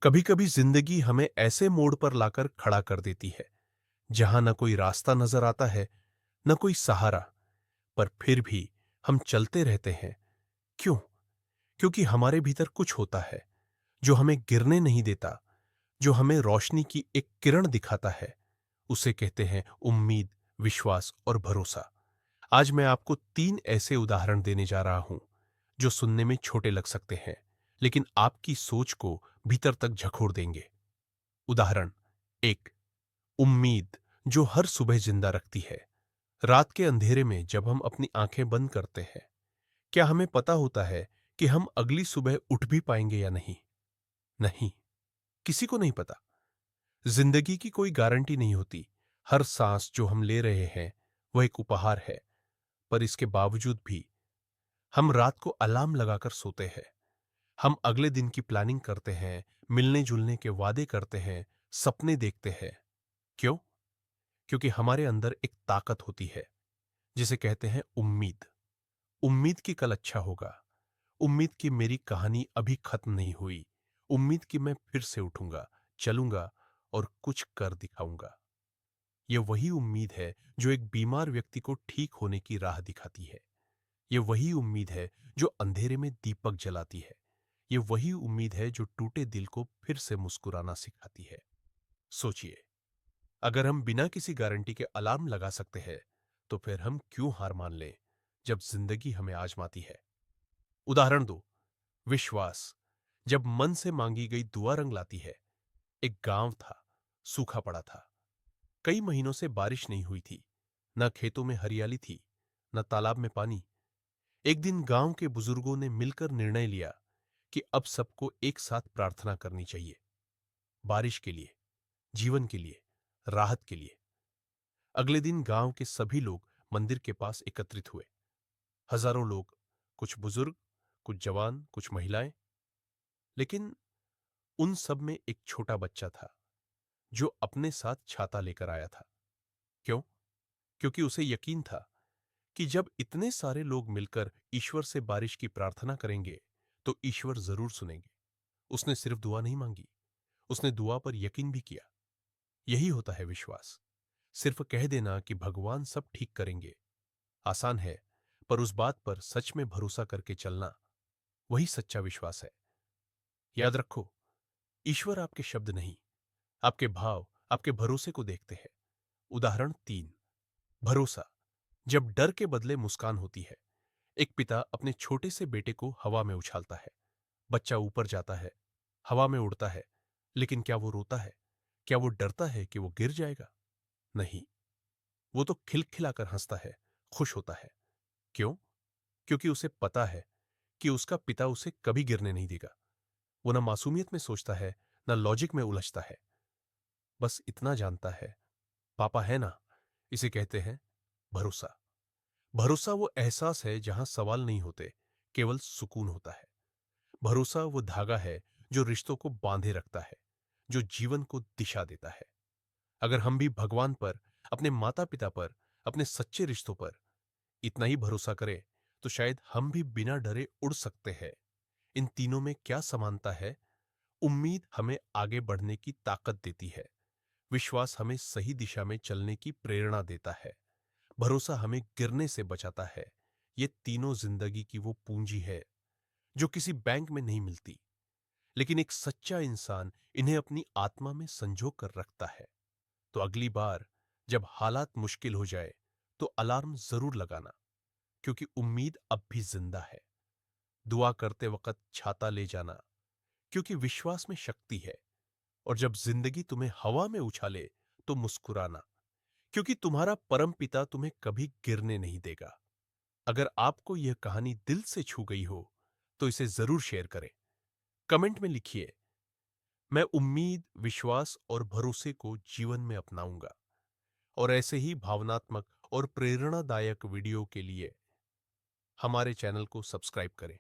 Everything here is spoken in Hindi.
कभी कभी जिंदगी हमें ऐसे मोड़ पर लाकर खड़ा कर देती है जहां न कोई रास्ता नजर आता है, न कोई सहारा। पर फिर भी हम चलते रहते हैं। क्यों? क्योंकि हमारे भीतर कुछ होता है जो हमें गिरने नहीं देता, जो हमें रोशनी की एक किरण दिखाता है। उसे कहते हैं उम्मीद, विश्वास और भरोसा। आज मैं आपको 3 ऐसे उदाहरण देने जा रहा हूं जो सुनने में छोटे लग सकते हैं, लेकिन आपकी सोच को भीतर तक झकोड़ देंगे। उदाहरण 1। उम्मीद जो हर सुबह जिंदा रखती है। रात के अंधेरे में जब हम अपनी आंखें बंद करते हैं, क्या हमें पता होता है कि हम अगली सुबह उठ भी पाएंगे या नहीं? नहीं, किसी को नहीं पता। जिंदगी की कोई गारंटी नहीं होती। हर सांस जो हम ले रहे हैं वह एक उपहार है। पर इसके बावजूद भी हम रात को अलार्म लगाकर सोते हैं। हम अगले दिन की प्लानिंग करते हैं, मिलने जुलने के वादे करते हैं, सपने देखते हैं। क्यों? क्योंकि हमारे अंदर एक ताकत होती है जिसे कहते हैं उम्मीद। उम्मीद कि कल अच्छा होगा। उम्मीद कि मेरी कहानी अभी खत्म नहीं हुई। उम्मीद कि मैं फिर से उठूंगा, चलूंगा और कुछ कर दिखाऊंगा। यह वही उम्मीद है जो एक बीमार व्यक्ति को ठीक होने की राह दिखाती है। यह वही उम्मीद है जो अंधेरे में दीपक जलाती है। यह वही उम्मीद है जो टूटे दिल को फिर से मुस्कुराना सिखाती है। सोचिए, अगर हम बिना किसी गारंटी के अलार्म लगा सकते हैं, तो फिर हम क्यों हार मान लें जब जिंदगी हमें आजमाती है? उदाहरण 2। विश्वास जब मन से मांगी गई दुआ रंग लाती है। एक गांव था, सूखा पड़ा था। कई महीनों से बारिश नहीं हुई थी। न खेतों में हरियाली थी, न तालाब में पानी। एक दिन गांव के बुजुर्गों ने मिलकर निर्णय लिया कि अब सबको एक साथ प्रार्थना करनी चाहिए। बारिश के लिए, जीवन के लिए, राहत के लिए। अगले दिन गांव के सभी लोग मंदिर के पास एकत्रित हुए। हजारों लोग, कुछ बुजुर्ग, कुछ जवान, कुछ महिलाएं। लेकिन उन सब में एक छोटा बच्चा था जो अपने साथ छाता लेकर आया था। क्यों? क्योंकि उसे यकीन था कि जब इतने सारे लोग मिलकर ईश्वर से बारिश की प्रार्थना करेंगे तो ईश्वर जरूर सुनेंगे। उसने सिर्फ दुआ नहीं मांगी, उसने दुआ पर यकीन भी किया। यही होता है विश्वास। सिर्फ कह देना कि भगवान सब ठीक करेंगे आसान है, पर उस बात पर सच में भरोसा करके चलना, वही सच्चा विश्वास है। याद रखो, ईश्वर आपके शब्द नहीं, आपके भाव, आपके भरोसे को देखते हैं। उदाहरण 3। भरोसा जब डर के बदले मुस्कान होती है। एक पिता अपने छोटे से बेटे को हवा में उछालता है। बच्चा ऊपर जाता है, हवा में उड़ता है। लेकिन क्या वो रोता है? क्या वो डरता है कि वो गिर जाएगा? नहीं, वो तो खिलखिलाकर हंसता है, खुश होता है। क्यों? क्योंकि उसे पता है कि उसका पिता उसे कभी गिरने नहीं देगा। वो ना मासूमियत में सोचता है, ना लॉजिक में उलझता है। बस इतना जानता है, पापा है ना। इसे कहते हैं भरोसा। भरोसा वो एहसास है जहां सवाल नहीं होते, केवल सुकून होता है। भरोसा वो धागा है जो रिश्तों को बांधे रखता है, जो जीवन को दिशा देता है। अगर हम भी भगवान पर, अपने माता पिता पर, अपने सच्चे रिश्तों पर इतना ही भरोसा करें, तो शायद हम भी बिना डरे उड़ सकते हैं। इन तीनों में क्या समानता है? उम्मीद हमें आगे बढ़ने की ताकत देती है। विश्वास हमें सही दिशा में चलने की प्रेरणा देता है। भरोसा हमें गिरने से बचाता है। ये तीनों जिंदगी की वो पूंजी है जो किसी बैंक में नहीं मिलती, लेकिन एक सच्चा इंसान इन्हें अपनी आत्मा में संजो कर रखता है। तो अगली बार जब हालात मुश्किल हो जाए, तो अलार्म जरूर लगाना, क्योंकि उम्मीद अब भी जिंदा है। दुआ करते वक्त छाता ले जाना, क्योंकि विश्वास में शक्ति है। और जब जिंदगी तुम्हें हवा में उछाले, तो मुस्कुराना, क्योंकि तुम्हारा परम पिता तुम्हें कभी गिरने नहीं देगा। अगर आपको यह कहानी दिल से छू गई हो, तो इसे जरूर शेयर करें। कमेंट में लिखिए, मैं उम्मीद, विश्वास और भरोसे को जीवन में अपनाऊंगा। और ऐसे ही भावनात्मक और प्रेरणादायक वीडियो के लिए हमारे चैनल को सब्सक्राइब करें।